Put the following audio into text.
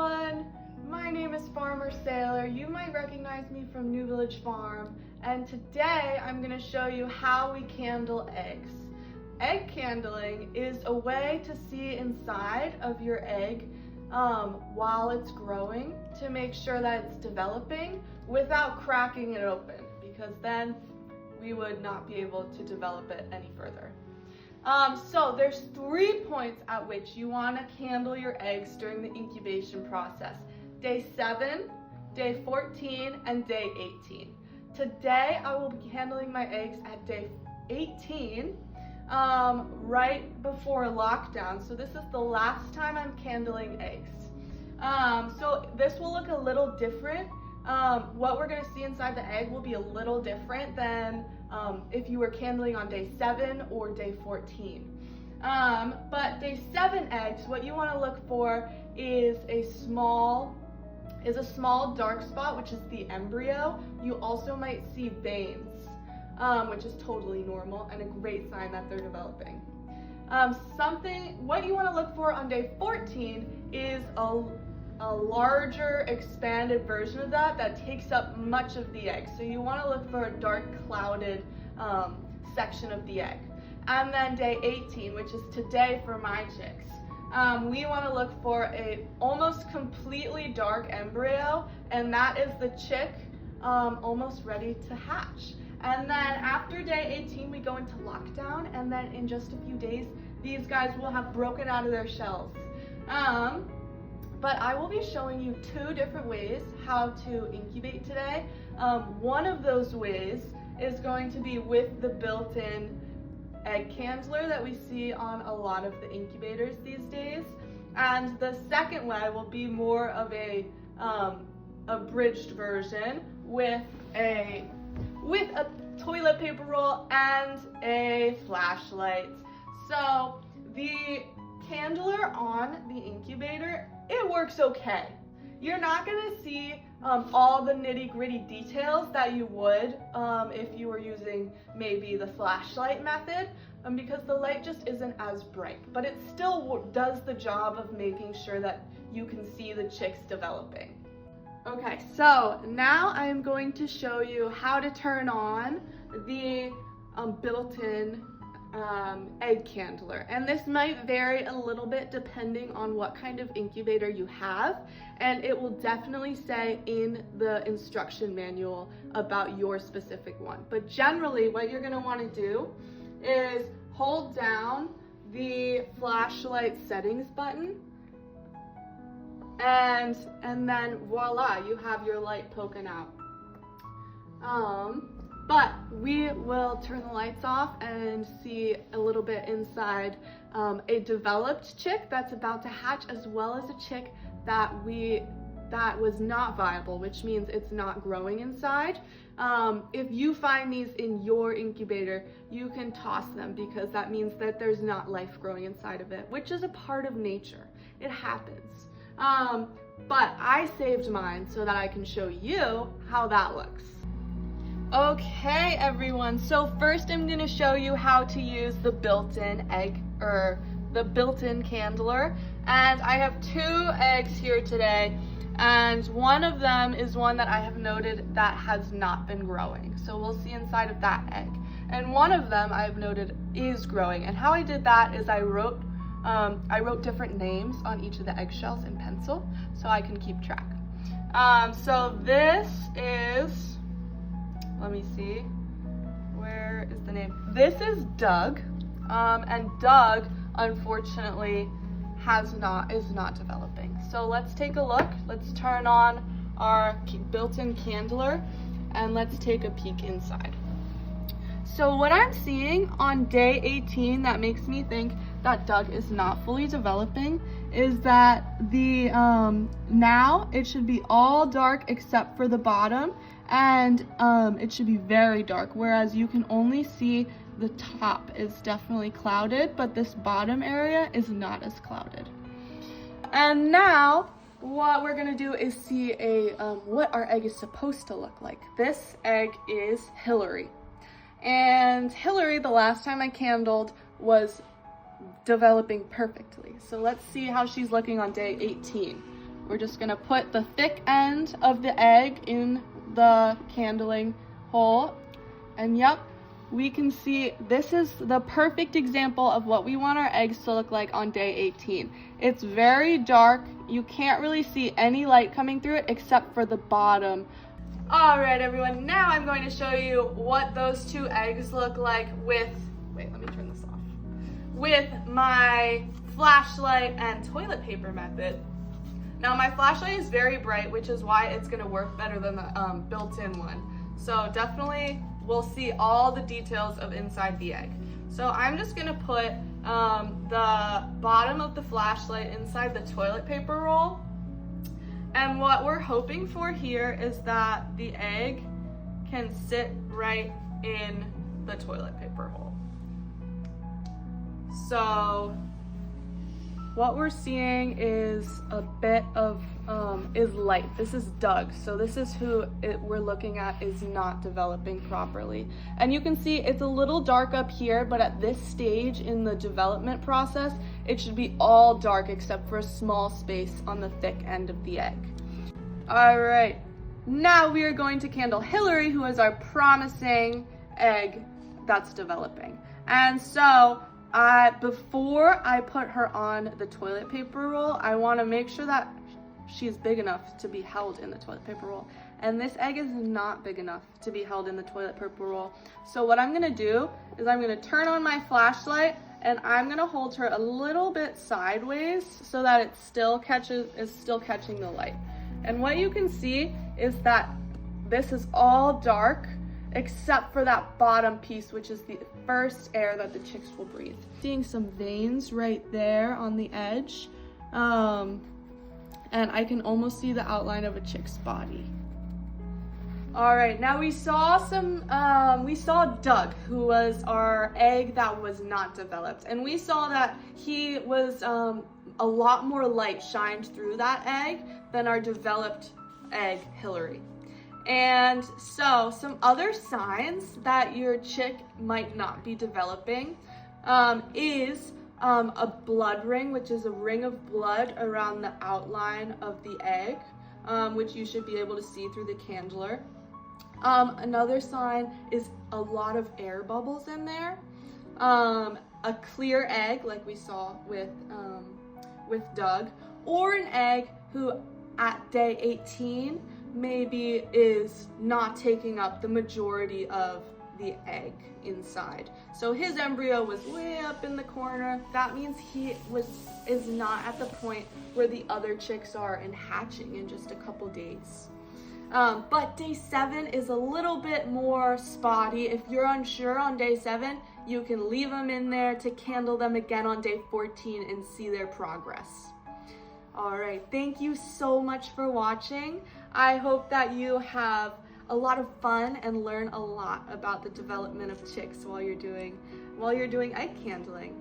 everyone, my name is Farmer Sailor. You might recognize me from New Village Farm, and today I'm going to show you how we candle eggs. Egg candling is a way to see inside of your egg while it's growing to make sure that it's developing without cracking it open, because then we would not be able to develop it any further. So there's 3 points at which you want to candle your eggs during the incubation process. Day 7, day 14, and day 18. Today I will be candling my eggs at day 18, right before lockdown. So this is the last time I'm candling eggs. So this will look a little different. What we're going to see inside the egg will be a little different than if you were candling on day 7 or day 14. But day 7 eggs, what you want to look for is a small dark spot, which is the embryo. You also might see veins, which is totally normal and a great sign that they're developing. What you want to look for on day 14 is a larger expanded version of that takes up much of the egg. So you want to look for a dark clouded section of the egg. And then day 18, which is today for my chicks, we want to look for a almost completely dark embryo, and that is the chick almost ready to hatch. And then after day 18 we go into lockdown, and then in just a few days these guys will have broken out of their shells. But I will be showing you 2 different ways how to incubate today. One of those ways is going to be with the built-in egg candler that we see on a lot of the incubators these days. And the second way will be more of a abridged version with a toilet paper roll and a flashlight. So the candler on the incubator, it works okay. You're not gonna see all the nitty-gritty details that you would if you were using maybe the flashlight method, because the light just isn't as bright, but it still does the job of making sure that you can see the chicks developing. Okay, so now I am going to show you how to turn on the built-in egg candler, and this might vary a little bit depending on what kind of incubator you have, and it will definitely say in the instruction manual about your specific one. But generally what you're going to want to do is hold down the flashlight settings button, and then voila, you have your light poking out. But we will turn the lights off and see a little bit inside a developed chick that's about to hatch, as well as a chick that was not viable, which means it's not growing inside. If you find these in your incubator, you can toss them, because that means that there's not life growing inside of it, which is a part of nature. It happens. But I saved mine so that I can show you how that looks. Okay everyone, so first I'm going to show you how to use the built-in the built-in candler, and I have 2 eggs here today, and one of them is one that I have noted that has not been growing, so we'll see inside of that egg. And one of them I've noted is growing, and how I did that is I wrote different names on each of the eggshells in pencil so I can keep track. So this is, let me see, where is the name? This is Doug, and Doug unfortunately is not developing. So let's take a look. Let's turn on our built-in candler and let's take a peek inside. So what I'm seeing on day 18 that makes me think that Doug is not fully developing is that the now it should be all dark except for the bottom, and it should be very dark, whereas you can only see the top is definitely clouded, but this bottom area is not as clouded. And now what we're gonna do is see what our egg is supposed to look like. This egg is Hillary, and Hillary, the last time I candled, was developing perfectly. So let's see how she's looking on day 18. we're just gonna put the thick end of the egg in the candling hole. And yep, we can see this is the perfect example of what we want our eggs to look like on day 18. It's very dark. You can't really see any light coming through it except for the bottom. All right, everyone, now I'm going to show you what those two eggs look like with, wait, let me turn this off, with my flashlight and toilet paper method. Now, my flashlight is very bright, which is why it's gonna work better than the built-in one. So definitely we'll see all the details of inside the egg. So I'm just gonna put the bottom of the flashlight inside the toilet paper roll. And what we're hoping for here is that the egg can sit right in the toilet paper hole. So what we're seeing is a bit of is light. This is Doug, so this is who we're looking at is not developing properly. And you can see it's a little dark up here, but at this stage in the development process, it should be all dark except for a small space on the thick end of the egg. All right, now we are going to candle Hillary, who is our promising egg that's developing. And so before I put her on the toilet paper roll, I want to make sure that she's big enough to be held in the toilet paper roll. And this egg is not big enough to be held in the toilet paper roll. So what I'm going to do is I'm going to turn on my flashlight and I'm going to hold her a little bit sideways so that it is still catching the light. And what you can see is that this is all dark except for that bottom piece, which is the first air that the chicks will breathe. Seeing some veins right there on the edge. And I can almost see the outline of a chick's body. All right, now we saw Doug, who was our egg that was not developed. And we saw that he was, a lot more light shined through that egg than our developed egg, Hillary. And so some other signs that your chick might not be developing is a blood ring, which is a ring of blood around the outline of the egg, which you should be able to see through the candler. Another sign is a lot of air bubbles in there. A clear egg, like we saw with Doug, or an egg who at day 18 maybe is not taking up the majority of the egg inside. So his embryo was way up in the corner. That means he is not at the point where the other chicks are in hatching in just a couple days. But day 7 is a little bit more spotty. If you're unsure on day 7, you can leave them in there to candle them again on day 14 and see their progress. All right, thank you so much for watching. I hope that you have a lot of fun and learn a lot about the development of chicks while you're doing egg candling.